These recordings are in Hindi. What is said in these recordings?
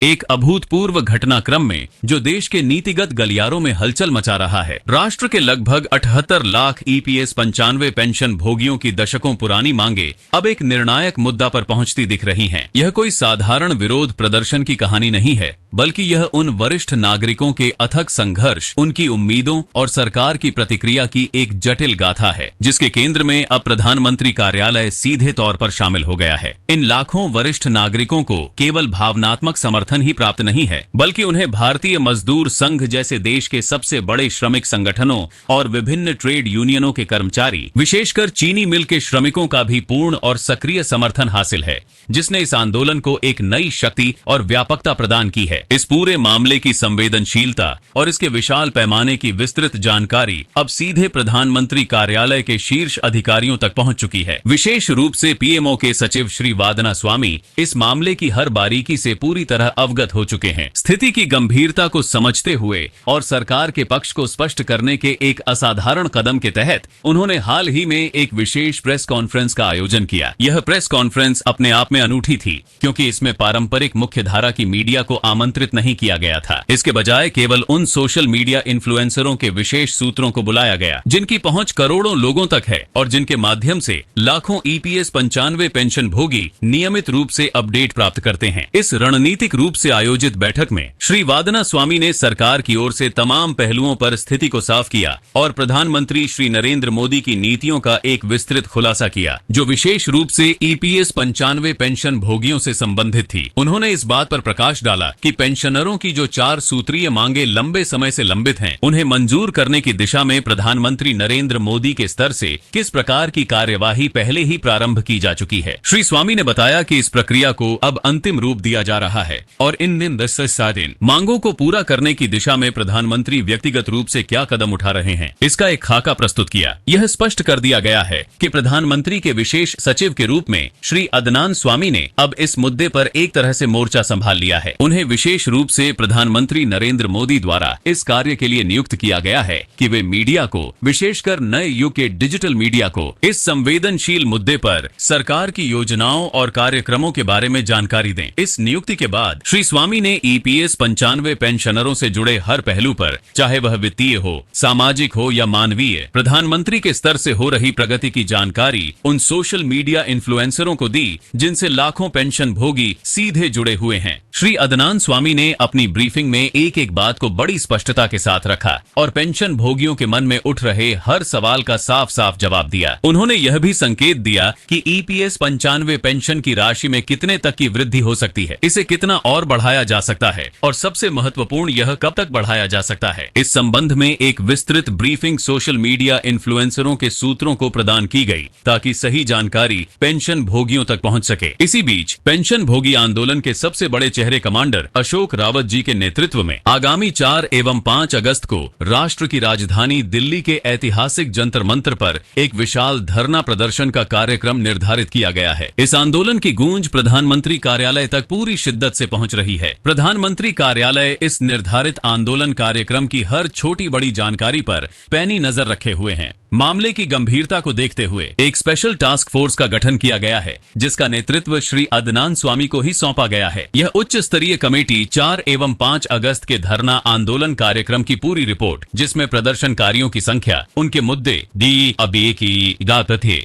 एक अभूतपूर्व घटनाक्रम में जो देश के नीतिगत गलियारों में हलचल मचा रहा है। राष्ट्र के लगभग 78 लाख ईपीएस 95 पेंशन भोगियों की दशकों पुरानी मांगे अब एक निर्णायक मुद्दा पर पहुंचती दिख रही हैं। यह कोई साधारण विरोध प्रदर्शन की कहानी नहीं है, बल्कि यह उन वरिष्ठ नागरिकों के अथक संघर्ष, उनकी उम्मीदों और सरकार की प्रतिक्रिया की एक जटिल गाथा है, जिसके केंद्र में अब प्रधानमंत्री कार्यालय सीधे तौर पर शामिल हो गया है। इन लाखों वरिष्ठ नागरिकों को केवल भावनात्मक समर्थन ही प्राप्त नहीं है, बल्कि उन्हें भारतीय मजदूर संघ जैसे देश के सबसे बड़े श्रमिक संगठनों और विभिन्न ट्रेड यूनियनों के कर्मचारी, विशेषकर चीनी मिल के श्रमिकों का भी पूर्ण और सक्रिय समर्थन हासिल है, जिसने इस आंदोलन को एक नई शक्ति और व्यापकता प्रदान की है। इस पूरे मामले की संवेदनशीलता और इसके विशाल पैमाने की विस्तृत जानकारी अब सीधे प्रधानमंत्री कार्यालय के शीर्ष अधिकारियों तक पहुंच चुकी है। विशेष रूप से पीएमओ के सचिव श्री वादना स्वामी इस मामले की हर बारीकी से पूरी तरह अवगत हो चुके हैं। स्थिति की गंभीरता को समझते हुए और सरकार के पक्ष को स्पष्ट करने के एक असाधारण कदम के तहत उन्होंने हाल ही में एक विशेष प्रेस कॉन्फ्रेंस का आयोजन किया। यह प्रेस कॉन्फ्रेंस अपने आप में अनूठी थी, क्योंकि इसमें पारंपरिक मुख्यधारा की मीडिया को आमंत्रित नहीं किया गया था। इसके बजाय केवल उन सोशल मीडिया इन्फ्लुएंसरों के विशेष सूत्रों को बुलाया गया जिनकी पहुंच करोड़ों लोगों तक है और जिनके माध्यम से लाखों ईपीएस 95 पेंशन भोगी नियमित रूप से अपडेट प्राप्त करते हैं। इस रणनीतिक रूप से आयोजित बैठक में श्री वादना स्वामी ने सरकार की ओर से तमाम पहलुओं पर स्थिति को साफ किया और प्रधानमंत्री श्री नरेंद्र मोदी की नीतियों का एक विस्तृत खुलासा किया, जो विशेष रूप से ईपीएस 95 पेंशन भोगियों से संबंधित थी। उन्होंने इस बात पर प्रकाश डाला कि पेंशनरों की जो 4 सूत्रीय मांगे लंबे समय से लंबित हैं, उन्हें मंजूर करने की दिशा में प्रधानमंत्री नरेंद्र मोदी के स्तर से किस प्रकार की कार्यवाही पहले ही प्रारंभ की जा चुकी है। श्री स्वामी ने बताया कि इस प्रक्रिया को अब अंतिम रूप दिया जा रहा है और इन दिन मांगों को पूरा करने की दिशा में प्रधानमंत्री व्यक्तिगत रूप से क्या कदम उठा रहे हैं, इसका एक खाका प्रस्तुत किया। यह स्पष्ट कर दिया गया है कि प्रधानमंत्री के विशेष सचिव के रूप में श्री अदनान स्वामी ने अब इस मुद्दे पर एक तरह से मोर्चा संभाल लिया है। उन्हें विशेष रूप से प्रधानमंत्री नरेंद्र मोदी द्वारा इस कार्य के लिए नियुक्त किया गया है कि वे मीडिया को, विशेषकर नए युग के डिजिटल मीडिया को, इस संवेदनशील मुद्दे पर सरकार की योजनाओं और कार्यक्रमों के बारे में जानकारी दें। इस नियुक्ति के बाद श्री स्वामी ने ईपीएस 95 पेंशनरों से जुड़े हर पहलू पर, चाहे वह वित्तीय हो, सामाजिक हो या मानवीय, प्रधानमंत्री के स्तर से हो रही प्रगति की जानकारी उन सोशल मीडिया इन्फ्लुएंसरों को दी जिनसे लाखों पेंशन भोगी सीधे जुड़े हुए हैं। श्री अदनान स्वामी ने अपनी ब्रीफिंग में एक एक बात को बड़ी स्पष्टता के साथ रखा और पेंशन भोगियों के मन में उठ रहे हर सवाल का साफ साफ जवाब दिया। उन्होंने यह भी संकेत दिया कि ईपीएस 95 पेंशन की राशि में कितने तक की वृद्धि हो सकती है, इसे कितना और बढ़ाया जा सकता है और सबसे महत्वपूर्ण, यह कब तक बढ़ाया जा सकता है। इस संबंध में एक विस्तृत ब्रीफिंग सोशल मीडिया इन्फ्लुएंसरों के सूत्रों को प्रदान की गई ताकि सही जानकारी पेंशन भोगियों तक पहुंच सके। इसी बीच पेंशन भोगी आंदोलन के सबसे बड़े चेहरे कमांडर अशोक रावत जी के नेतृत्व में आगामी 4 एवं 5 अगस्त को राष्ट्र की राजधानी दिल्ली के ऐतिहासिक जंतर मंतर पर एक विशाल धरना प्रदर्शन का कार्यक्रम निर्धारित किया गया है। इस आंदोलन की गूंज प्रधानमंत्री कार्यालय तक पूरी शिद्दत से पहुंच रही है। प्रधानमंत्री कार्यालय इस निर्धारित आंदोलन कार्यक्रम की हर छोटी बड़ी जानकारी पर पैनी नजर रखे हुए हैं। मामले की गंभीरता को देखते हुए एक स्पेशल टास्क फोर्स का गठन किया गया है, जिसका नेतृत्व श्री अदनान स्वामी को ही सौंपा गया है। यह उच्च स्तरीय कमेटी 4 एवं 5 अगस्त के धरना आंदोलन कार्यक्रम की पूरी रिपोर्ट, जिसमें प्रदर्शनकारियों की संख्या, उनके मुद्दे,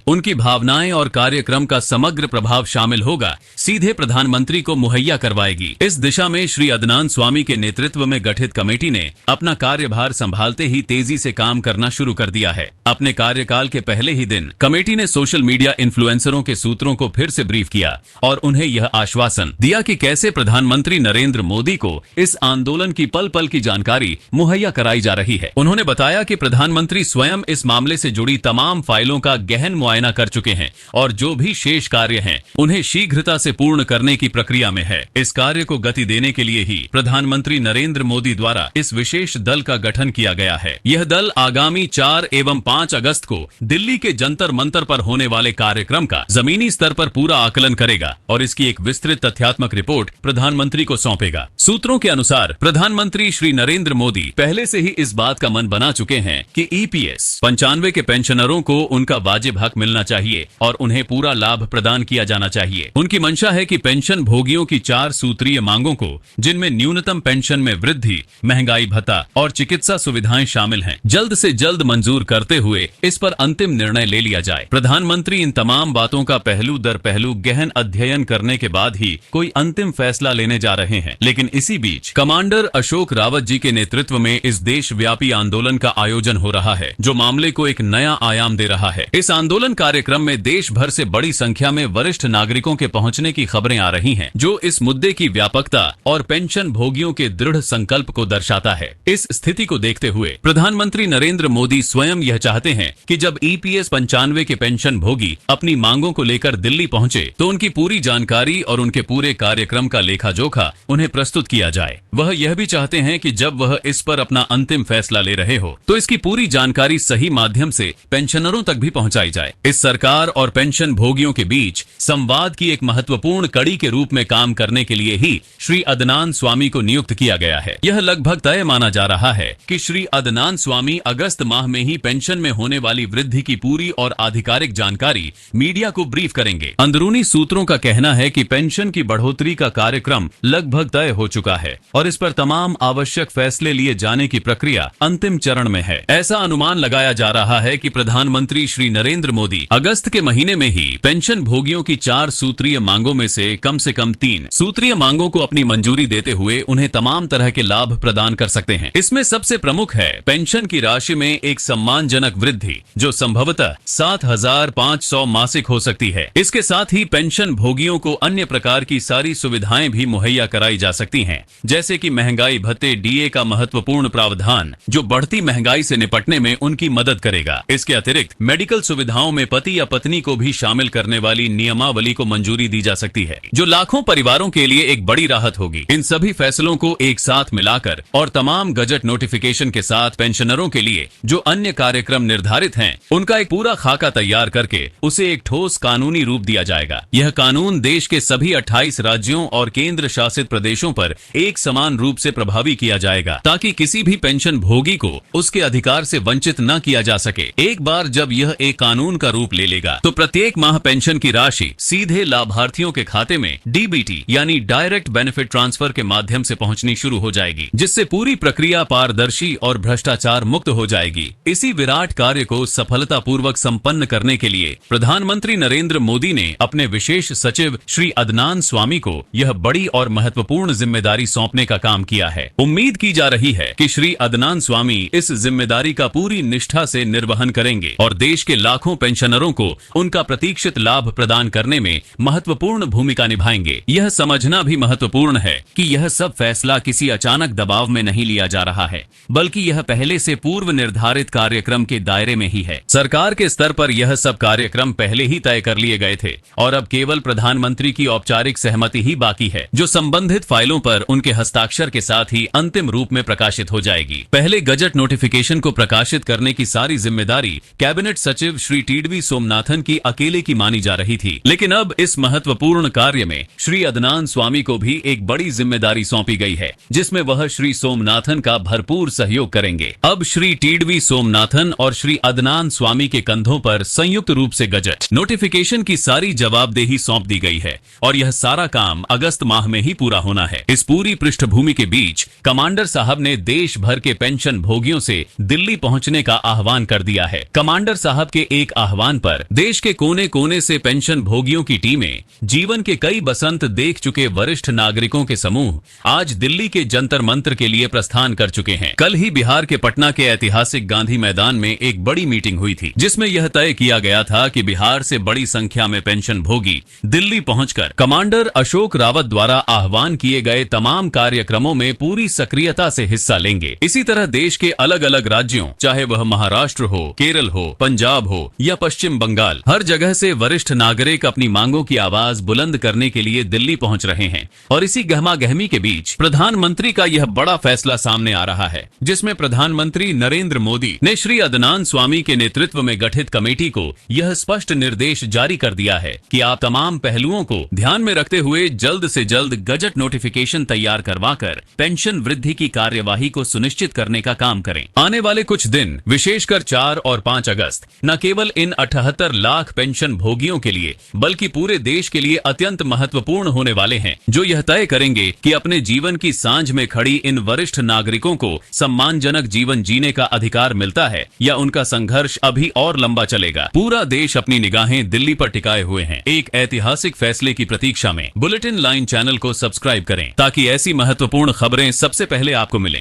उनकी भावनाएं और कार्यक्रम का समग्र प्रभाव शामिल होगा, सीधे प्रधानमंत्री को मुहैया करवाएगी। इस दिशा में श्री अदनान स्वामी के नेतृत्व में गठित कमेटी ने अपना कार्यभार संभालते ही तेजी से काम करना शुरू कर दिया है। अपने कार्यकाल के पहले ही दिन कमेटी ने सोशल मीडिया इन्फ्लुएंसरों के सूत्रों को फिर से ब्रीफ किया और उन्हें यह आश्वासन दिया कि कैसे प्रधानमंत्री नरेंद्र मोदी को इस आंदोलन की पल पल की जानकारी मुहैया कराई जा रही है। उन्होंने बताया कि प्रधानमंत्री स्वयं इस मामले से जुड़ी तमाम फाइलों का गहन मुआयना कर चुके हैं और जो भी शेष कार्य हैं, उन्हें शीघ्रता से पूर्ण करने की प्रक्रिया में है। इस कार्य को गति देने के लिए ही प्रधानमंत्री नरेंद्र मोदी द्वारा इस विशेष दल का गठन किया गया है। यह दल आगामी 4 एवं 5 अगस्त को दिल्ली के जंतर मंतर पर होने वाले कार्यक्रम का जमीनी स्तर पर पूरा आकलन करेगा और इसकी एक विस्तृत तथ्यात्मक रिपोर्ट प्रधानमंत्री को सौंपेगा। सूत्रों के अनुसार प्रधानमंत्री श्री नरेंद्र मोदी पहले से ही इस बात का मन बना चुके हैं कि ईपीएस 95 के पेंशनरों को उनका वाजिब हक मिलना चाहिए और उन्हें पूरा लाभ प्रदान किया जाना चाहिए। उनकी मंशा है कि पेंशन भोगियों की 4 सूत्री सूत्रीय मांगों को, जिनमें न्यूनतम पेंशन में वृद्धि, महंगाई भत्ता और चिकित्सा सुविधाएं शामिल हैं, जल्द से जल्द मंजूर करते हुए इस पर अंतिम निर्णय ले लिया जाए। प्रधानमंत्री इन तमाम बातों का पहलू दर पहलू गहन अध्ययन करने के बाद ही कोई अंतिम फैसला लेने जा रहे हैं। लेकिन इसी बीच कमांडर अशोक रावत जी के नेतृत्व में इस देशव्यापी आंदोलन का आयोजन हो रहा है, जो मामले को एक नया आयाम दे रहा है। इस आंदोलन कार्यक्रम में देश भर से बड़ी संख्या में वरिष्ठ नागरिकों के पहुंचने की खबरें आ रही हैं, जो इस मुद्दे की व्यापकता और पेंशन भोगियों के दृढ़ संकल्प को दर्शाता है। इस स्थिति को देखते हुए प्रधानमंत्री नरेंद्र मोदी स्वयं यह चाहते हैं कि जब EPS 95 के पेंशन भोगी अपनी मांगों को लेकर दिल्ली पहुंचे तो उनकी पूरी जानकारी और उनके पूरे कार्यक्रम का लेखा जोखा उन्हें प्रस्तुत किया जाए। वह यह भी चाहते हैं कि जब वह इस पर अपना अंतिम फैसला ले रहे हो तो इसकी पूरी जानकारी सही माध्यम से पेंशनरों तक भी पहुंचाई जाए। इस सरकार और पेंशन भोगियों के बीच संवाद की एक महत्वपूर्ण कड़ी के रूप में काम करने के लिए ही श्री अदनान स्वामी को नियुक्त किया गया है। यह लगभग तय माना जा रहा है कि श्री अदनान स्वामी अगस्त माह में ही पेंशन में होने वाली वृद्धि की पूरी और आधिकारिक जानकारी मीडिया को ब्रीफ करेंगे। अंदरूनी सूत्रों का कहना है कि पेंशन की बढ़ोतरी का कार्यक्रम लगभग तय हो चुका है और इस पर तमाम आवश्यक फैसले लिए जाने की प्रक्रिया अंतिम चरण में है। ऐसा अनुमान लगाया जा रहा है कि प्रधानमंत्री श्री नरेंद्र मोदी अगस्त के महीने में ही पेंशन भोगियों की 4 सूत्रीय मांगों में से कम 3 सूत्रीय मांगों को अपनी मंजूरी देते हुए उन्हें तमाम तरह के लाभ प्रदान कर सकते हैं। इसमें सबसे प्रमुख है पेंशन की राशि में एक सम्मानजनक वृद्धि, जो संभवतः 7,500 मासिक हो सकती है। इसके साथ ही पेंशन भोगियों को अन्य प्रकार की सारी सुविधाएं भी मुहैया कराई जा सकती हैं, जैसे कि महंगाई भत्ते, DA का महत्वपूर्ण प्रावधान, जो बढ़ती महंगाई से निपटने में उनकी मदद करेगा। इसके अतिरिक्त मेडिकल सुविधाओं में पति या पत्नी को भी शामिल करने वाली नियमावली को मंजूरी दी जा सकती है, जो लाखों परिवारों के लिए एक बड़ी राहत होगी। इन सभी फैसलों को एक साथ मिलाकर और तमाम गजट नोटिफिकेशन के साथ पेंशनरों के लिए जो अन्य कार्यक्रम निर्धारित हैं, उनका एक पूरा खाका तैयार करके उसे एक ठोस कानूनी रूप दिया जाएगा। यह कानून देश के सभी 28 राज्यों और केंद्र शासित प्रदेशों पर एक समान रूप से प्रभावी किया जाएगा, ताकि किसी भी पेंशन भोगी को उसके अधिकार से वंचित न किया जा सके। एक बार जब यह एक कानून का रूप ले लेगा तो प्रत्येक माह पेंशन की राशि सीधे लाभार्थियों के खाते में DBT यानी डायरेक्ट बेनिफिट ट्रांसफर के माध्यम से पहुंचनी शुरू हो जाएगी, जिससे पूरी प्रक्रिया पारदर्शी और भ्रष्टाचार मुक्त हो जाएगी। इसी विराट कार्य को सफलतापूर्वक संपन्न करने के लिए प्रधानमंत्री नरेंद्र मोदी ने अपने विशेष सचिव श्री अदनान स्वामी को यह बड़ी और महत्वपूर्ण जिम्मेदारी सौंपने का काम किया है। उम्मीद की जा रही है कि श्री अदनान स्वामी इस जिम्मेदारी का पूरी निष्ठा से निर्वहन करेंगे और देश के लाखों पेंशनरों को उनका प्रतीक्षित लाभ प्रदान करने में महत्वपूर्ण भूमिका निभाएंगे। यह समझना भी महत्वपूर्ण है कि यह सब फैसला किसी अचानक दबाव में नहीं लिया जा रहा है, बल्कि यह पहले से पूर्व निर्धारित कार्यक्रम के दायरे में ही है। सरकार के स्तर पर यह सब कार्यक्रम पहले ही तय कर लिए गए थे और अब केवल प्रधानमंत्री की औपचारिक सहमति ही बाकी है, जो संबंधित फाइलों पर उनके हस्ताक्षर के साथ ही अंतिम रूप में प्रकाशित हो जाएगी। पहले गजट नोटिफिकेशन को प्रकाशित करने की सारी जिम्मेदारी कैबिनेट सचिव श्री TDV सोमनाथन की अकेले की मानी जा रही थी, लेकिन अब इस महत्वपूर्ण कार्य में श्री अदनान स्वामी को भी एक बड़ी जिम्मेदारी सौंपी गई है, जिसमें वह श्री सोमनाथन का भरपूर सहयोग करेंगे। अब श्री TDV सोमनाथन और श्री अदनान स्वामी के कंधों पर संयुक्त रूप से गजट नोटिफिकेशन की सारी जवाबदेही सौंप दी गई है और यह सारा काम अगस्त माह में ही पूरा होना है। इस पूरी पृष्ठभूमि के बीच कमांडर साहब ने देश भर के पेंशन भोगियों से दिल्ली पहुंचने का आह्वान कर दिया है। कमांडर साहब के एक आह्वान पर देश के कोने कोने से पेंशन भोगियों की टीमें, जीवन के कई बसंत देख चुके वरिष्ठ नागरिकों के समूह आज दिल्ली के जंतर मंत्र के लिए प्रस्थान कर चुके हैं। कल ही बिहार के पटना के ऐतिहासिक गांधी मैदान में एक बड़ी मीटिंग हुई थी, जिसमें यह तय किया गया था कि बिहार से बड़ी संख्या में पेंशन भोगी दिल्ली पहुंचकर कमांडर अशोक रावत द्वारा आह्वान किए गए तमाम कार्यक्रमों में पूरी सक्रियता से हिस्सा लेंगे। इसी तरह देश के अलग अलग राज्यों, चाहे वह महाराष्ट्र हो, केरल हो, पंजाब हो या पश्चिम बंगाल, हर जगह से वरिष्ठ नागरिक अपनी मांगों की आवाज बुलंद करने के लिए दिल्ली पहुंच रहे हैं। और इसी गहमा गहमी के बीच प्रधानमंत्री का यह बड़ा फैसला सामने आ रहा है, जिसमें प्रधानमंत्री नरेंद्र मोदी ने श्री अदनान स्वामी के नेतृत्व में गठित कमेटी को यह स्पष्ट निर्देश जारी कर दिया है कि आप तमाम पहलुओं को ध्यान में रखते हुए जल्द से जल्द गजट नोटिफिकेशन तैयार करवाकर पेंशन वृद्धि की कार्यवाही को सुनिश्चित करने का काम करें। आने वाले कुछ दिन, विशेषकर 4 और 5 अगस्त, न केवल इन 78 लाख पेंशन भोगियों के लिए बल्कि पूरे देश के लिए अत्यंत महत्वपूर्ण होने वाले हैं, जो यह तय करेंगे कि अपने जीवन की सांझ में खड़ी इन वरिष्ठ नागरिकों को सम्मानजनक जीवन जीने का अधिकार मिलता है या उनका संघर्ष अभी और लंबा चलेगा। पूरा देश अपनी निगाहें दिल्ली पर टिकाए हुए हैं, एक ऐतिहासिक फैसले की प्रतीक्षा में। बुलेटिन लाइन चैनल को सब्सक्राइब करें ताकि ऐसी महत्वपूर्ण खबरें सबसे पहले आपको मिलें।